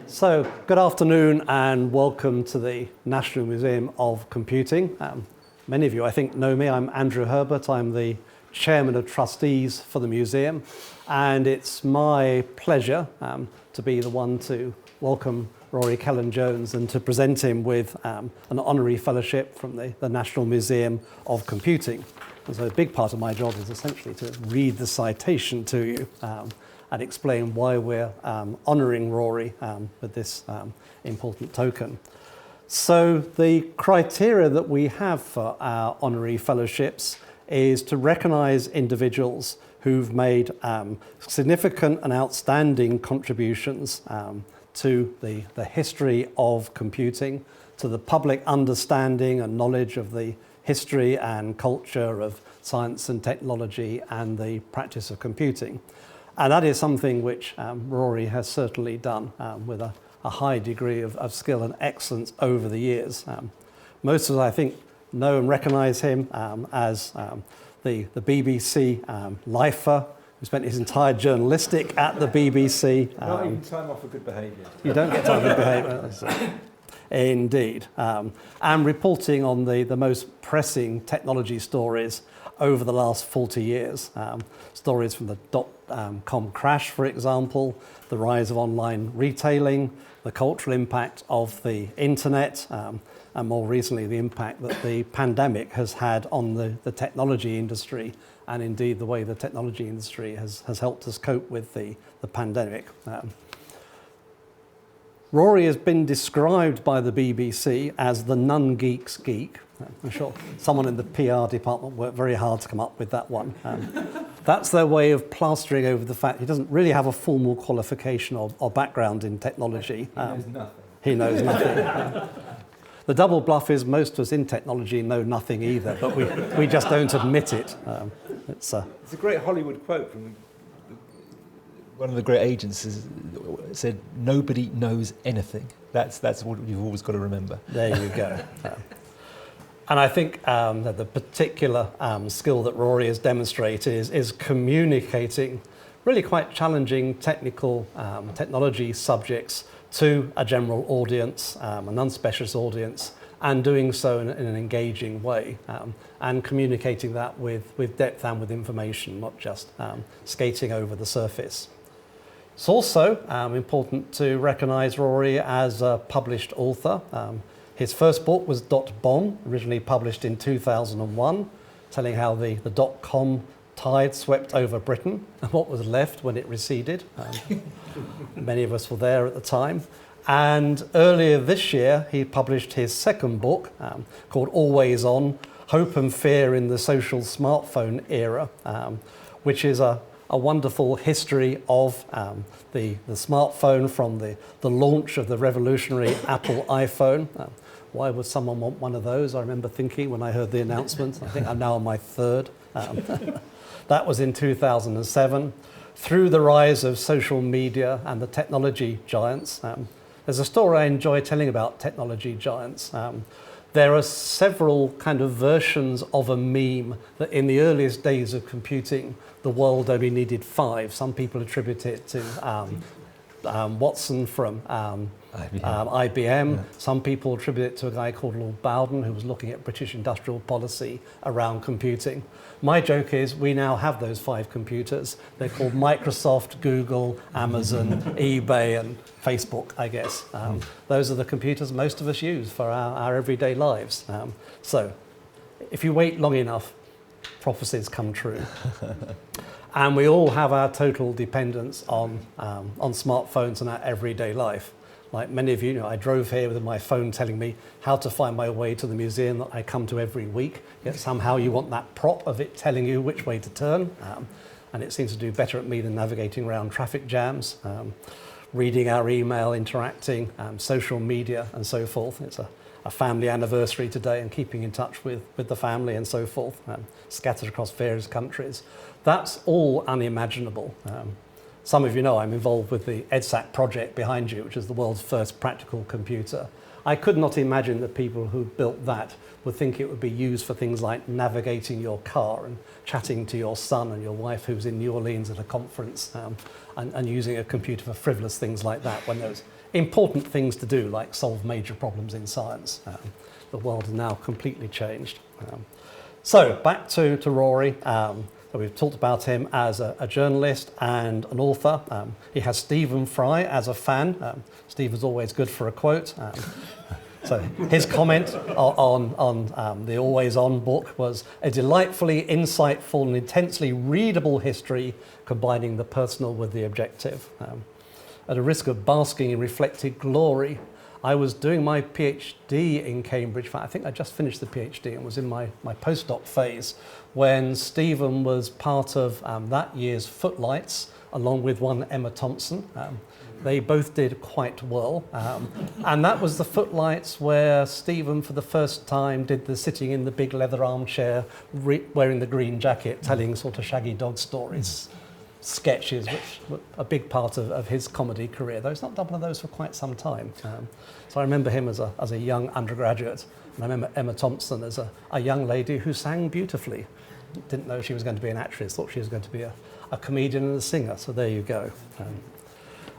So, good afternoon and welcome to the National Museum of Computing. Many of you, I think, know me. I'm Andrew Herbert. I'm the Chairman of Trustees for the museum, and it's my pleasure to be the one to welcome Rory Cellan-Jones and to present him with an Honorary Fellowship from the National Museum of Computing. And so a big part of my job is essentially to read the citation to you and explain why we're honouring Rory with this important token. So the criteria that we have for our honorary fellowships is to recognise individuals who've made significant and outstanding contributions to the history of computing, to the public understanding and knowledge of the history and culture of science and technology and the practice of computing. And that is something which Rory has certainly done with a high degree of skill and excellence over the years. Most of us, I think, know and recognise him as the BBC lifer, who spent his entire journalistic at the BBC. Not even time off for good behaviour. You don't get time for behaviour. Indeed. And reporting on the most pressing technology stories over the last 40 years. Stories from the dot-com crash, for example, the rise of online retailing, the cultural impact of the internet, and more recently the impact that the pandemic has had on the technology industry, and indeed the way the technology industry has helped us cope with the pandemic. Rory has been described by the BBC as the non-geek's geek. I'm sure someone in the PR department worked very hard to come up with that one. That's their way of plastering over the fact he doesn't really have a formal qualification or background in technology. He knows nothing. He knows nothing. The double bluff is most of us in technology know nothing either, but we just don't admit it. It's a great Hollywood quote from one of the great agents. Said, "Nobody knows anything." That's what you've always got to remember. There you go. And I think that the particular skill that Rory has demonstrated is communicating really quite challenging technology subjects to a general audience, a non-specialist audience, and doing so in an engaging way, and communicating that with depth and with information, not just skating over the surface. It's also important to recognise Rory as a published author. His first book was Dot-Bomb, originally published in 2001, telling how the dot-com tide swept over Britain and what was left when it receded. Many of us were there at the time. And earlier this year, he published his second book called Always On, Hope and Fear in the Social Smartphone Era, which is a wonderful history of the smartphone from the launch of the revolutionary Apple iPhone. Why would someone want one of those? I remember thinking when I heard the announcement. I think I'm now on my third. That was in 2007. Through the rise of social media and the technology giants, there's a story I enjoy telling about technology giants. There are several kind of versions of a meme that in the earliest days of computing, the world only needed 5. Some people attribute it to Watson from IBM. Yeah. Some people attribute it to a guy called Lord Bowden, who was looking at British industrial policy around computing. My joke is we now have those 5 computers. They're called Microsoft, Google, Amazon, eBay, and Facebook, I guess. Those are the computers most of us use for our everyday lives. So if you wait long enough, prophecies come true. And we all have our total dependence on smartphones in our everyday life. Like many of you, I drove here with my phone telling me how to find my way to the museum that I come to every week, yet somehow you want that prop of it telling you which way to turn. And it seems to do better at me than navigating around traffic jams, reading our email, interacting, social media, and so forth. It's a family anniversary today and keeping in touch with the family and so forth, scattered across various countries. That's all unimaginable. Some of you know I'm involved with the EDSAC project behind you, which is the world's first practical computer. I could not imagine that people who built that would think it would be used for things like navigating your car and chatting to your son and your wife who's in New Orleans at a conference, and using a computer for frivolous things like that, when there's important things to do, like solve major problems in science. The world has now completely changed. So back to Rory. So we've talked about him as a journalist and an author. He has Stephen Fry as a fan. Steve is always good for a quote. So his comment on the Always On book was a delightfully insightful and intensely readable history combining the personal with the objective. At a risk of basking in reflected glory, I was doing my PhD in Cambridge. In fact, I think I just finished the PhD and was in my postdoc phase when Stephen was part of that year's Footlights, along with one Emma Thompson. They both did quite well. And that was the Footlights where Stephen, for the first time, did the sitting in the big leather armchair, wearing the green jacket, telling sort of shaggy dog stories. Sketches, which were a big part of his comedy career, though he's not done one of those for quite some time. So I remember him as a young undergraduate, and I remember Emma Thompson as a young lady who sang beautifully. Didn't know she was going to be an actress, thought she was going to be a comedian and a singer, so there you go.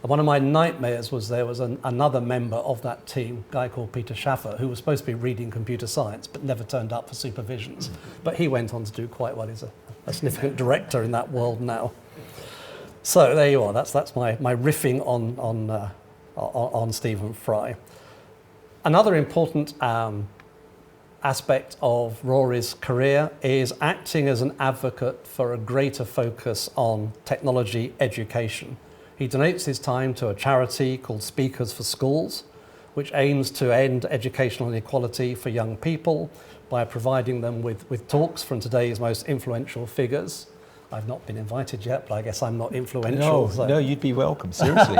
One of my nightmares was there was another member of that team, a guy called Peter Schaffer, who was supposed to be reading computer science, but never turned up for supervisions. But he went on to do quite well. He's a significant director in that world now. So there you are. That's my riffing on Stephen Fry. Another important aspect of Rory's career is acting as an advocate for a greater focus on technology education. He donates his time to a charity called Speakers for Schools, which aims to end educational inequality for young people by providing them with talks from today's most influential figures. I've not been invited yet, but I guess I'm not influential. No, you'd be welcome, seriously.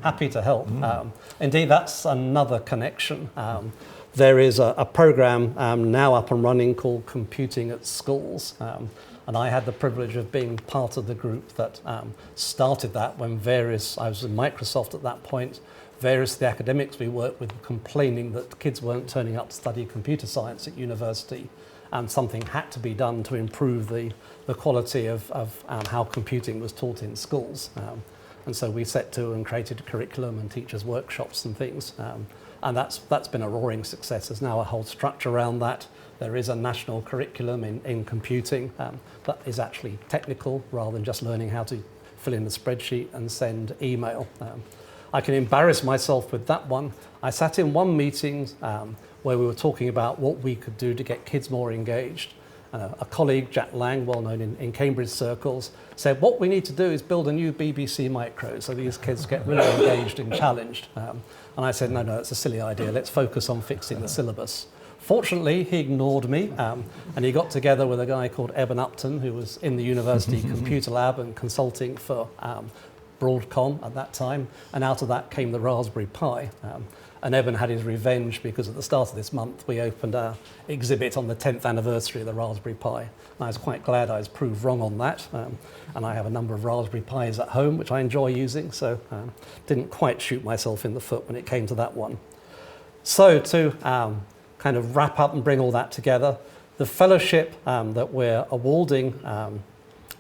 Happy to help. Indeed, that's another connection. There is a program now up and running called Computing at Schools. And I had the privilege of being part of the group that started that when I was in Microsoft at that point, various of the academics we worked with were complaining that kids weren't turning up to study computer science at university, and something had to be done to improve the quality of how computing was taught in schools. And so we set to and created a curriculum and teachers' workshops and things. And that's been a roaring success. There's now a whole structure around that. There is a national curriculum in computing that is actually technical rather than just learning how to fill in a spreadsheet and send email. I can embarrass myself with that one. I sat in one meeting where we were talking about what we could do to get kids more engaged. A colleague, Jack Lang, well known in Cambridge circles, said what we need to do is build a new BBC micro so these kids get really engaged and challenged. And I said, no, it's a silly idea. Let's focus on fixing the syllabus. Fortunately, he ignored me, and he got together with a guy called Eben Upton, who was in the university computer lab and consulting for Broadcom at that time, and out of that came the Raspberry Pi. And Eben had his revenge because at the start of this month we opened our exhibit on the 10th anniversary of the Raspberry Pi. And I was quite glad I was proved wrong on that, and I have a number of Raspberry Pis at home which I enjoy using, so didn't quite shoot myself in the foot when it came to that one. So to kind of wrap up and bring all that together, the fellowship that we're awarding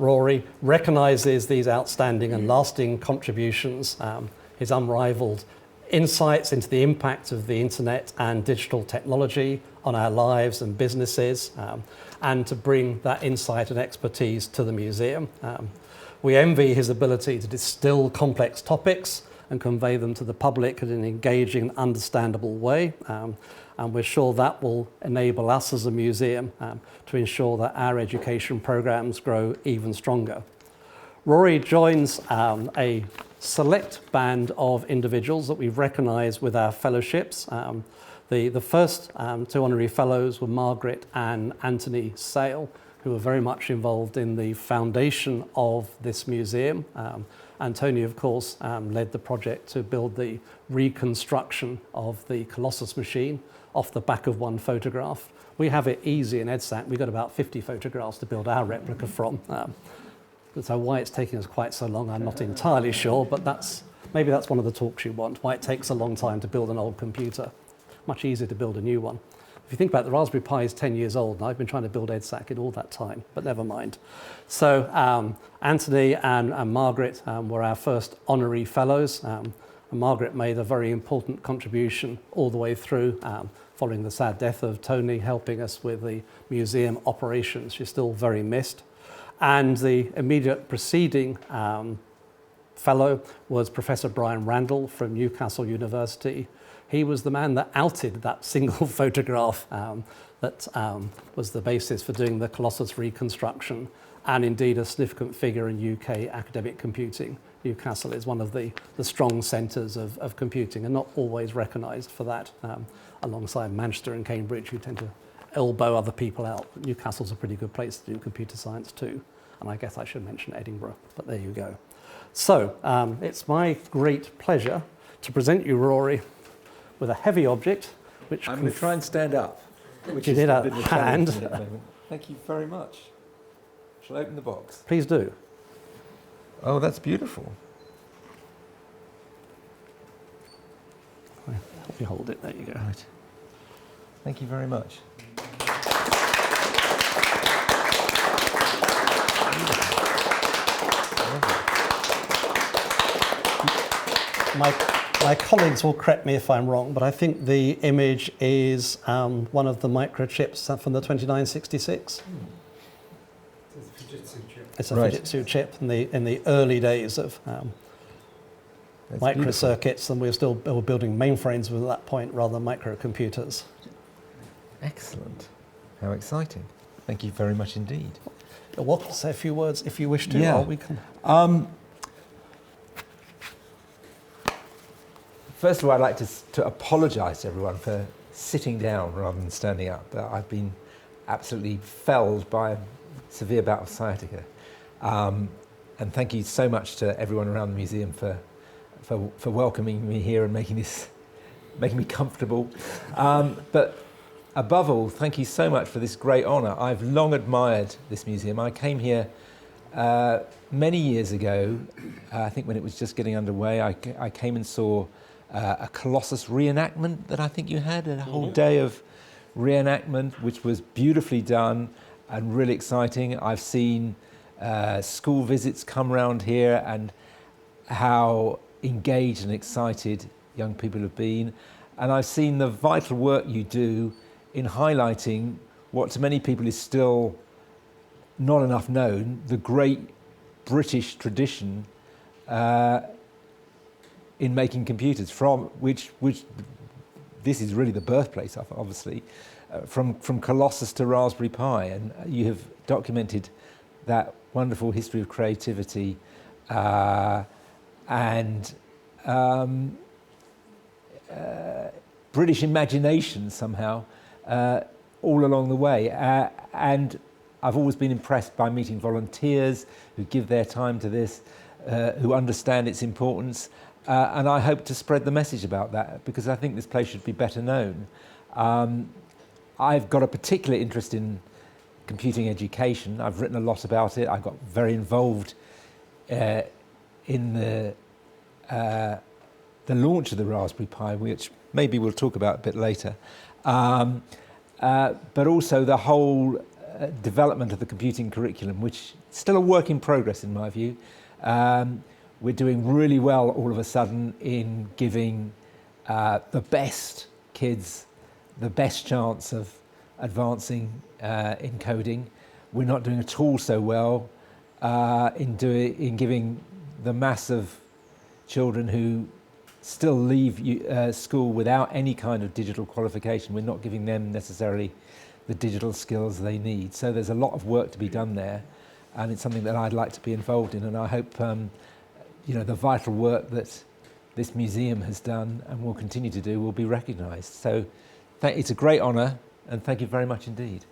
Rory recognises these outstanding and lasting contributions, his unrivaled insights into the impact of the internet and digital technology on our lives and businesses, and to bring that insight and expertise to the museum. We envy his ability to distill complex topics and convey them to the public in an engaging, understandable way. And we're sure that will enable us as a museum to ensure that our education programs grow even stronger. Rory joins a select band of individuals that we've recognised with our fellowships. The first two honorary fellows were Margaret and Anthony Sale, who were very much involved in the foundation of this museum. And Tony, of course, led the project to build the reconstruction of the Colossus machine off the back of one photograph. We have it easy in EdSat. We've got about 50 photographs to build our replica from. So why it's taking us quite so long, I'm not entirely sure, but maybe that's one of the talks you want, why it takes a long time to build an old computer. Much easier to build a new one. If you think about it, the Raspberry Pi is 10 years old, and I've been trying to build EdSat in all that time, but never mind. So Anthony and Margaret were our first honorary fellows. And Margaret made a very important contribution all the way through, following the sad death of Tony, helping us with the museum operations. She's still very missed. And the immediate preceding fellow was Professor Brian Randall from Newcastle University. He was the man that outed that single photograph that was the basis for doing the Colossus reconstruction, and indeed a significant figure in UK academic computing. Newcastle is one of the strong centres of computing, and not always recognised for that, alongside Manchester and Cambridge, who tend to elbow other people out. Newcastle's a pretty good place to do computer science too. And I guess I should mention Edinburgh, but there you go. So it's my great pleasure to present you, Rory, with a heavy object, which I'm going to try and stand up, which you is did a a bit of a hand. challenge at the moment. Thank you very much. Shall I open the box? Please do. Oh, that's beautiful. I'll help you hold it. There you go. Right. Thank you very much. My colleagues will correct me if I'm wrong, but I think the image is one of the microchips from the 2966. It's a Fujitsu chip. It's a Right. Fujitsu chip in the early days of That's microcircuits, and we were building mainframes at that point rather than microcomputers. Excellent. How exciting. Thank you very much indeed. You're welcome to say a few words if you wish to. Yeah. Or we can. First of all, I'd like to apologise to everyone for sitting down rather than standing up. I've been absolutely felled by a severe bout of sciatica. And thank you so much to everyone around the museum for welcoming me here and making me comfortable. But above all, thank you so much for this great honour. I've long admired this museum. I came here many years ago, I think when it was just getting underway. I came and saw a Colossus reenactment that I think you had, a whole day of reenactment, which was beautifully done and really exciting. I've seen school visits come around here and how engaged and excited young people have been. And I've seen the vital work you do in highlighting what to many people is still not enough known, the great British tradition in making computers, from which this is really the birthplace of, obviously, from Colossus to Raspberry Pi, and you have documented that wonderful history of creativity and British imagination somehow all along the way. And I've always been impressed by meeting volunteers who give their time to this, who understand its importance. And I hope to spread the message about that, because I think this place should be better known. I've got a particular interest in computing education. I've written a lot about it. I got very involved in the launch of the Raspberry Pi, which maybe we'll talk about a bit later. But also the whole development of the computing curriculum, which is still a work in progress in my view. We're doing really well all of a sudden in giving the best kids the best chance of advancing in coding. We're not doing at all so well in giving the mass of children who still leave school without any kind of digital qualification. We're not giving them necessarily the digital skills they need. So there's a lot of work to be done there, and it's something that I'd like to be involved in, and I hope the vital work that this museum has done and will continue to do will be recognised. So it's a great honour, and thank you very much indeed.